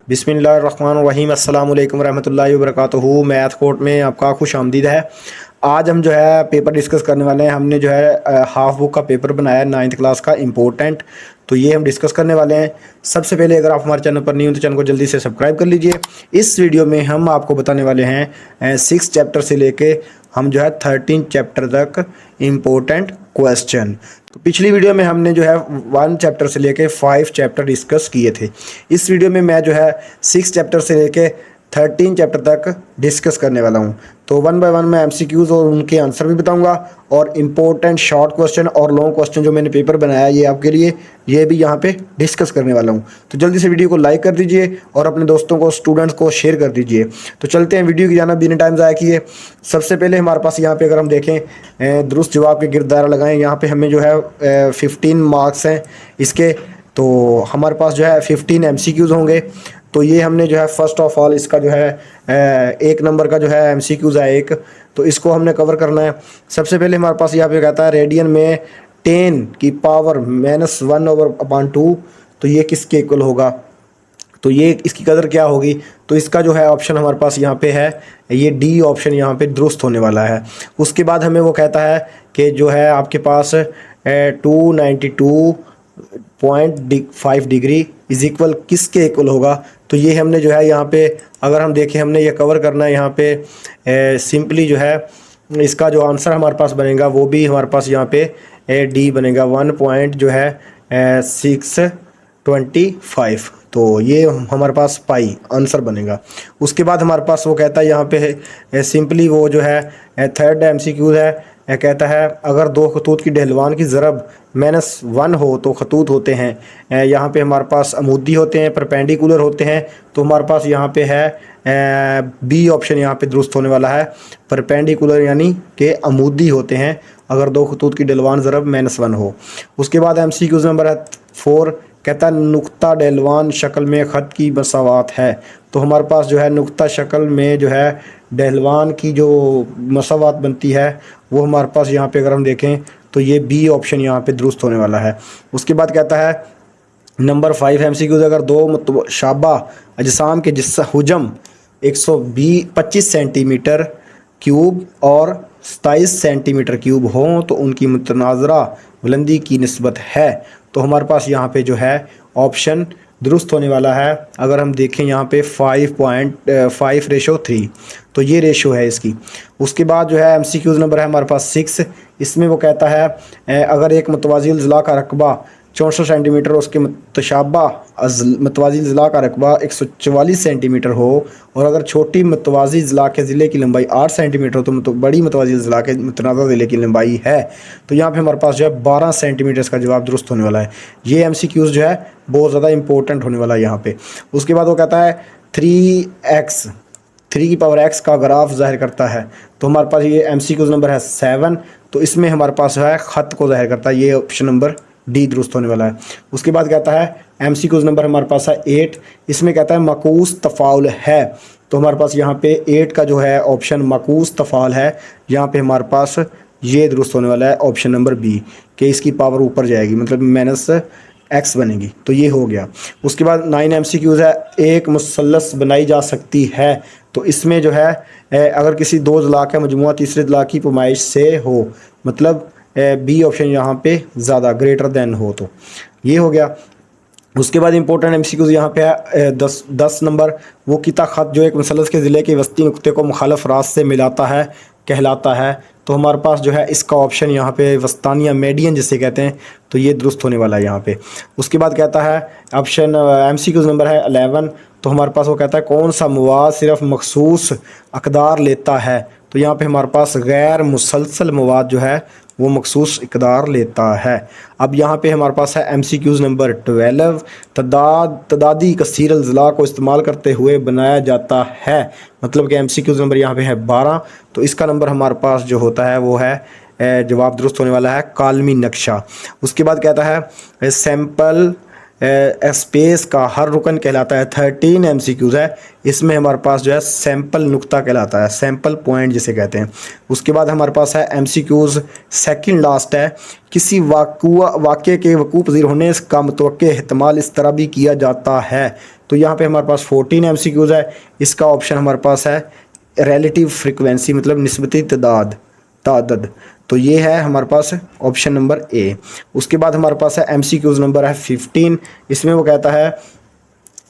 बिस्मिल्लाहिर्रहमानिर्रहीम अस्सलाम वालेकुम रहमतुल्लाहि व बरकातुहू। मैथ कोर्ट में आपका खुश आमदीद है। आज हम जो है पेपर डिस्कस करने वाले हैं। हमने जो है हाफ बुक का पेपर बनाया है 9th क्लास का इम्पोर्टेंट, तो ये हम डिस्कस करने वाले हैं। सबसे पहले अगर आप हमारे चैनल पर नहीं हो तो चैनल को जल्दी से सब्सक्राइब कर लीजिए। इस वीडियो में हम आपको बताने वाले हैं 6 चैप्टर से लेके हम जो है 13 चैप्टर तक इम्पोर्टेंट क्वेश्चन। तो पिछली वीडियो में हमने जो है 1 चैप्टर से लेके 5 चैप्टर डिस्कस किए थे। इस वीडियो में मैं जो है 6 चैप्टर से लेके 13 चैप्टर तक डिस्कस करने वाला हूं। तो 1 बाय 1 मैं एमसीक्यूज़ और उनके आंसर भी बताऊंगा, और इम्पोर्टेंट शॉर्ट क्वेश्चन और लॉन्ग क्वेश्चन जो मैंने पेपर बनाया ये आपके लिए, ये भी यहाँ पे डिस्कस करने वाला हूँ। तो जल्दी से वीडियो को लाइक कर दीजिए और अपने दोस्तों को, स्टूडेंट्स को शेयर कर दीजिए। तो चलते हैं वीडियो की जाना बिना टाइम ज़ाया किए। सबसे पहले हमारे पास यहाँ पे अगर हम देखें दुरुस्त जवाब के गिरदारा लगाएं, यहाँ पे हमें जो है 15 मार्क्स हैं इसके। तो हमारे पास जो है 15 एमसीक्यूज़ होंगे। तो ये हमने जो है फर्स्ट ऑफ ऑल इसका जो है 1 नंबर का जो है एमसीक्यूज़ है एक, तो इसको हमने कवर करना है। सबसे पहले हमारे पास यहाँ पे कहता है रेडियन में 10 की पावर -1/2, तो ये किसके इक्वल होगा, तो ये इसकी कदर क्या होगी। तो इसका जो है ऑप्शन हमारे पास यहाँ पे है, ये डी ऑप्शन यहाँ पे दुरुस्त होने वाला है। उसके बाद हमें वो कहता है कि जो है आपके पास 292.5 डिग्री इज इक्वल किसके इक्वल होगा। तो ये हमने जो है यहाँ पे अगर हम देखें, हमने ये कवर करना है यहाँ पे सिंपली जो है इसका जो आंसर हमारे पास बनेगा वो भी हमारे पास यहाँ पे डी बनेगा 1 पॉइंट जो है 625। तो ये हमारे पास पाई आंसर बनेगा। उसके बाद हमारे पास वो कहता है यहाँ पे सिंपली वो जो है थर्ड एमसीक्यू है, कहता है अगर दो खतूत की ढलवान की ज़रब -1 हो तो खतूत होते हैं। यहाँ पे हमारे पास अमूदी होते हैं, परपेंडिकुलर होते हैं। तो हमारे पास यहाँ पे है बी ऑप्शन यहाँ पे दुरुस्त होने वाला है, परपेंडिकुलर यानी कि अमूदी होते हैं अगर दो खतूत की ढलवान ज़रब -1 हो। उसके बाद एमसीक्यूज़ नंबर है 4, कहता है नुक्ता डहलवान शक्ल में ख़त की मसावात है। तो हमारे पास जो है नुक्ता शक्ल में जो है डहलवान की जो मसावात बनती है वो हमारे पास यहाँ पे अगर हम देखें तो ये बी ऑप्शन यहाँ पे दुरुस्त होने वाला है। उसके बाद कहता है नंबर 5 एमसीक्यूज़, अगर दो मुतशाबा अजसाम के जिसका हुजम 125 सेंटीमीटर क्यूब और 27 सेंटीमीटर क्यूब हों तो उनकी मुतनाज़रा बुलंदी की निस्बत है। तो हमारे पास यहाँ पे जो है ऑप्शन दुरुस्त होने वाला है। अगर हम देखें यहाँ पे 5.5:3, तो ये रेशो है इसकी। उसके बाद जो है एमसीक्यूज़ नंबर है हमारे पास 6, इसमें वो कहता है अगर एक मुतवाज़िल ज़िला का रकबा 64 सेंटीमीटर, उसके मुतशाबा मतवाज़ी ज़िला का रकबा 144 सेंटीमीटर हो, और अगर छोटी मतवाज़ी ज़िला के ज़िले की लंबाई 8 सेंटीमीटर हो तो बड़ी मतवाज़ी ज़िला के मुतनाज़ा ज़िले की लंबाई है। तो यहाँ पे हमारे पास जो है 12 सेंटीमीटर का जवाब दुरुस्त होने वाला है। ये एमसीक्यूज़ जो है बहुत ज़्यादा इंपॉर्टेंट होने वाला है यहाँ पे। उसके बाद वो कहता है 3 की पावर x का ग्राफ ज़ाहिर करता है। तो हमारे पास ये एमसीक्यूज़ नंबर है 7, तो इसमें हमारे पास है ख़त को ज़ाहिर करता है, ये ऑप्शन नंबर डी दुरुस्त होने वाला है। उसके बाद कहता है एमसीक्यूज़ नंबर हमारे पास है 8, इसमें कहता है मकूस तफ़ाउल है। तो हमारे पास यहाँ पे 8 का जो है ऑप्शन मकूस तफ़ाउल है, यहाँ पे हमारे पास ये दुरुस्त होने वाला है ऑप्शन नंबर बी, कि इसकी पावर ऊपर जाएगी मतलब -x बनेगी। तो ये हो गया। उसके बाद 9 एमसीक्यूज़ है, एक मुसल्लस बनाई जा सकती है। तो इसमें जो है अगर किसी दो ज़िला का मजमूआ तीसरे ज़िला की पैमाइश से हो, मतलब बी ऑप्शन यहाँ पे ज़्यादा ग्रेटर देन हो, तो ये हो गया। उसके बाद इंपॉर्टेंट एमसीक्यूज़ यहाँ पे है 10 नंबर, वो किता ख़त जो एक मुसल्लस के ज़िले के वस्ती नुक्ते को मुखालफ रास्त से मिलाता है कहलाता है। तो हमारे पास जो है इसका ऑप्शन यहाँ पे वस्तानिया मेडियन जिसे कहते हैं, तो ये दुरुस्त होने वाला है यहाँ पे। उसके बाद कहता है ऑप्शन एमसीक्यूज़ नंबर है 11, तो हमारे पास वो कहता है कौन सा मवाद सिर्फ मखसूस अकदार लेता है। तो यहाँ पे हमारे पास गैर मुसलसल मवाद जो है वो मखसूस इकदार लेता है। अब यहाँ पे हमारे पास है एमसीक्यूज़ नंबर 12, तदादी कसीर अज़ला को इस्तेमाल करते हुए बनाया जाता है, मतलब कि एमसीक्यूज़ नंबर यहाँ पे है 12। तो इसका नंबर हमारे पास जो होता है वो है जवाब दुरुस्त होने वाला है कालमी नक्शा। उसके बाद कहता है सैम्पल स्पेस का हर रुकन कहलाता है। 13 एमसीक्यूज है, इसमें हमारे पास जो है सैंपल नुक्ता कहलाता है, सैंपल पॉइंट जिसे कहते हैं। उसके बाद हमारे पास है एमसीक्यूज सेकंड लास्ट है, किसी वाक्य के वकूफ़ पज़ीर होने का मुतवक्के एहतमाल इस तरह भी किया जाता है। तो यहाँ पे हमारे पास 14 एमसीक्यूज है, इसका ऑप्शन हमारे पास है रिलेटिव फ्रीक्वेंसी, मतलब निस्बती तादाद। तो ये है हमारे पास ऑप्शन नंबर ए। उसके बाद हमारे पास है एमसीक्यूज नंबर है 15, इसमें वो कहता है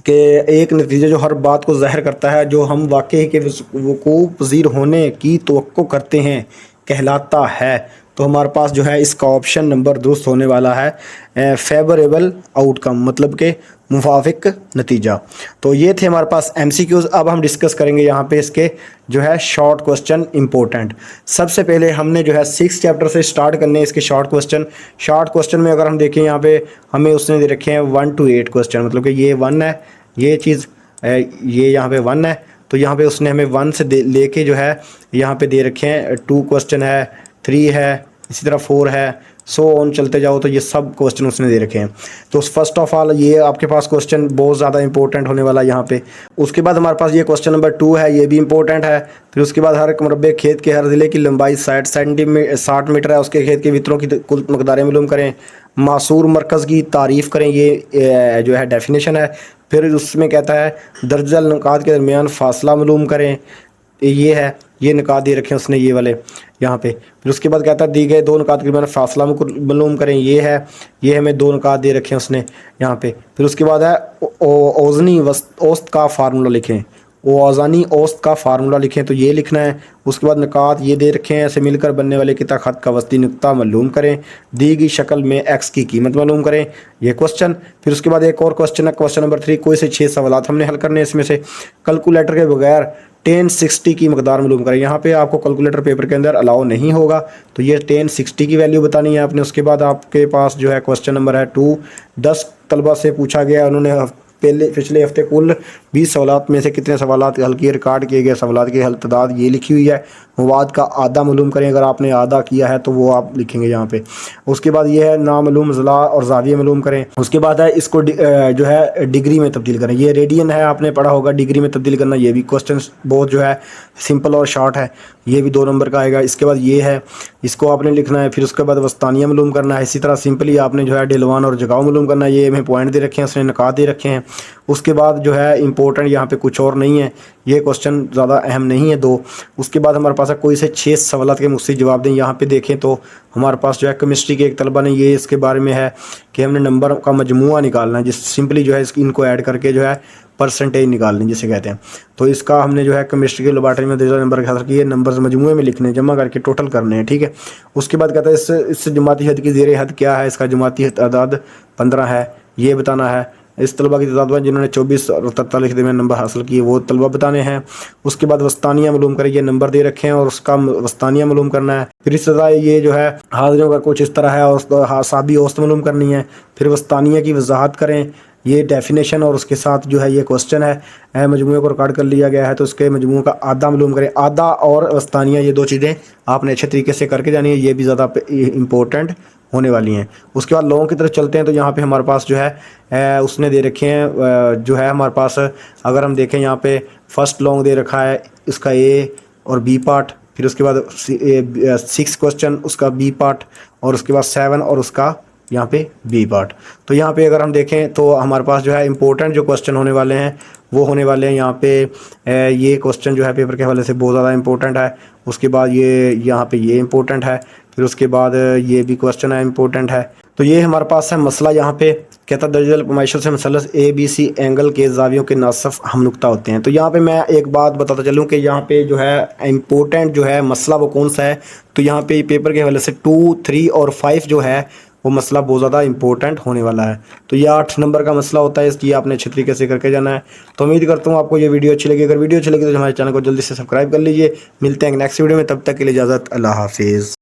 कि एक नतीजा जो हर बात को ज़ाहिर करता है, जो हम वाक़ई के वकूफ़ पज़ीर होने की तवक्को करते हैं, कहलाता है। तो हमारे पास जो है इसका ऑप्शन नंबर दुरुस्त होने वाला है फेवरेबल आउटकम, मतलब कि मुवाफिक नतीजा। तो ये थे हमारे पास एमसीक्यूज़। अब हम डिस्कस करेंगे यहाँ पे इसके जो है शॉर्ट क्वेश्चन इंपॉर्टेंट। सबसे पहले हमने जो है 6 चैप्टर से स्टार्ट करने इसके शॉर्ट क्वेश्चन में अगर हम देखें यहाँ पे हमें उसने दे रखे हैं 1 to 8 क्वेश्चन, मतलब कि ये 1 है, ये चीज़ ये यहाँ पे 1 है, तो यहाँ पे उसने हमें 1 से लेके जो है यहाँ पे दे रखे हैं 2 क्वेश्चन है, 3 है, इसी तरह 4 है, सो ऑन चलते जाओ। तो ये सब क्वेश्चन उसने दे रखे हैं। तो फर्स्ट ऑफ ऑल ये आपके पास क्वेश्चन बहुत ज़्यादा इंपॉर्टेंट होने वाला है यहाँ पे। उसके बाद हमारे पास ये क्वेश्चन नंबर 2 है, ये भी इंपॉर्टेंट है। फिर उसके बाद हर एक मुरब्बे खेत के हर ज़िले की लंबाई 60 मीटर है, उसके खेत के वितरों की कुल मकदारें मालूम करें, मासूर मरकज़ की तारीफ़ करें, ये जो है डेफिनेशन है। फिर उसमें कहता है दर्जल नुकात के दरमियान फ़ासला मालूम करें, ये है, ये निकात दे रखे हैं उसने ये वाले यहाँ पे। फिर उसके बाद कहता है दी गए 2 निकात के दरमियान फ़ासला मालूम करें, ये है, ये हमें 2 निकात दे रखे हैं उसने यहाँ पे। फिर उसके बाद है औज़नी औसत का फार्मूला लिखें, औज़ानी औसत का फार्मूला लिखें, तो ये लिखना है। उसके बाद निकात ये दे रखे हैं, ऐसे मिलकर बनने वाले किता खत का वस्ती नुक्ता मालूम करें, दी गई शक्ल में एक्स की कीमत मालूम करें, ये क्वेश्चन। फिर उसके बाद एक और क्वेश्चन है, क्वेश्चन नंबर 3, कोई से 6 सवाल हमने हल करने हैं, इसमें से कैलकुलेटर के बगैर 1060 की मकदार मालूम करें। यहाँ पे आपको कैलकुलेटर पेपर के अंदर अलाउ नहीं होगा, तो ये 1060 की वैल्यू बतानी है आपने। उसके बाद आपके पास जो है क्वेश्चन नंबर है 2, 10 तलबा से पूछा गया, उन्होंने पिछले हफ्ते कुल 20 सवालात में से कितने सवालात हल किए, रिकॉर्ड किए गए सवालात की हल तादाद ये लिखी हुई है। मवाद का आधा मालूम करें, अगर आपने आधा किया है तो वो आप लिखेंगे यहाँ पे। उसके बाद ये है नामालूम ज़ला और ज़ाविया मालूम करें। उसके बाद है इसको जो है डिग्री में तब्दील करें, ये रेडियन है, आपने पढ़ा होगा, डिग्री में तब्दील करना। ये भी क्वेश्चन बहुत जो है सिंपल और शॉर्ट है, ये भी 2 नंबर का आएगा। इसके बाद ये है, इसको आपने लिखना है। फिर उसके बाद वस्तानिया मालूम करना है। इसी तरह सिंपली आपने जो है डिलवान और जगाव मालूम करना है, ये हमें पॉइंट दे रखे हैं, उसने निकात दे रखे हैं। उसके बाद जो है इंपॉर्टेंट यहाँ पे कुछ और नहीं है, ये क्वेश्चन ज़्यादा अहम नहीं है 2। उसके बाद हमारे पास है कोई से 6 सवालात के मुझसे जवाब दें। यहाँ पे देखें तो हमारे पास जो है केमिस्ट्री के एक तलबा ने ये इसके बारे में है कि हमने नंबर का मजमुआ निकालना है, जिस सिंपली जो है इनको ऐड करके जो है परसेंटेज निकालनी जिसे कहते हैं। तो इसका हमने जो है केमिस्ट्री के लेबॉर्ट्री में नंबर के किए, नंबर मजमुए में लिखने, जमा करके टोटल करने हैं, ठीक है। उसके बाद कहता है इस जमाती हद की ज़ेर हद क्या है, इसका जमाती तादाद 15 है, ये बताना है। इस तलबा की तादाद जिन्होंने 24 और 43 में नंबर हासिल किए वो तलबा बताने हैं। उसके बाद वस्तानिया मालूम करें, ये नंबर दे रखे हैं और उसका वस्तानिया मालूम करना है। फिर इस तरह ये जो है हाजिरों का कुछ इस तरह है और साबी औसत मालूम करनी है। फिर वस्तानिया की वजाहत करें, ये डेफिनेशन और उसके साथ जो है ये क्वेश्चन है। मजमूए को रिकॉर्ड कर लिया गया है, तो उसके मजमूए का आधा मालूम करें। आधा और वस्तानिया, ये 2 चीज़ें आपने अच्छे तरीके से करके जानी है, ये भी ज़्यादा इंपॉर्टेंट होने वाली हैं। उसके बाद लॉन्ग की तरफ चलते हैं, तो यहाँ पे हमारे पास जो है उसने दे रखे हैं जो है हमारे पास, अगर हम देखें यहाँ पे फर्स्ट लॉन्ग दे रखा है, इसका ए और बी पार्ट। फिर उसके बाद 6 क्वेश्चन उसका बी पार्ट, और उसके बाद 7 और उसका यहाँ पे बी पार्ट। तो यहाँ पे अगर हम देखें तो हमारे पास जो है इंपॉर्टेंट जो क्वेश्चन होने वाले हैं वो होने वाले हैं यहाँ पे। ये क्वेश्चन जो है पेपर के हवाले से बहुत ज़्यादा इंपॉर्टेंट है। उसके बाद ये यहाँ पे ये इंपॉर्टेंट है। फिर उसके बाद ये भी क्वेश्चन है इंपॉर्टेंट है। तो ये हमारे पास है मसला, यहाँ पे कहता दर्जल पैमाइशों से मसलस ABC एंगल के जावियों के नासफ हम नुक्ता होते हैं। तो यहाँ पे मैं एक बात बताता चलूँ कि यहाँ पे जो है इम्पोर्टेंट जो है मसला वो कौन सा है। तो यहाँ पे पेपर के हवाले से 2, 3 और 5 जो है वो मसला बहुत ज़्यादा इंपॉर्टेंट होने वाला है। तो ये 8 नंबर का मसला होता है, इसकी आपने अच्छे तरीके से करके जाना है। तो उम्मीद करता हूँ आपको ये वीडियो अच्छी लगी। अगर वीडियो अच्छी लगी तो हमारे चैनल को जल्दी से सब्सक्राइब कर लीजिए। मिलते हैं नेक्स्ट वीडियो में, तब तक के लिए इजाज़त, अल्लाह हाफिज़।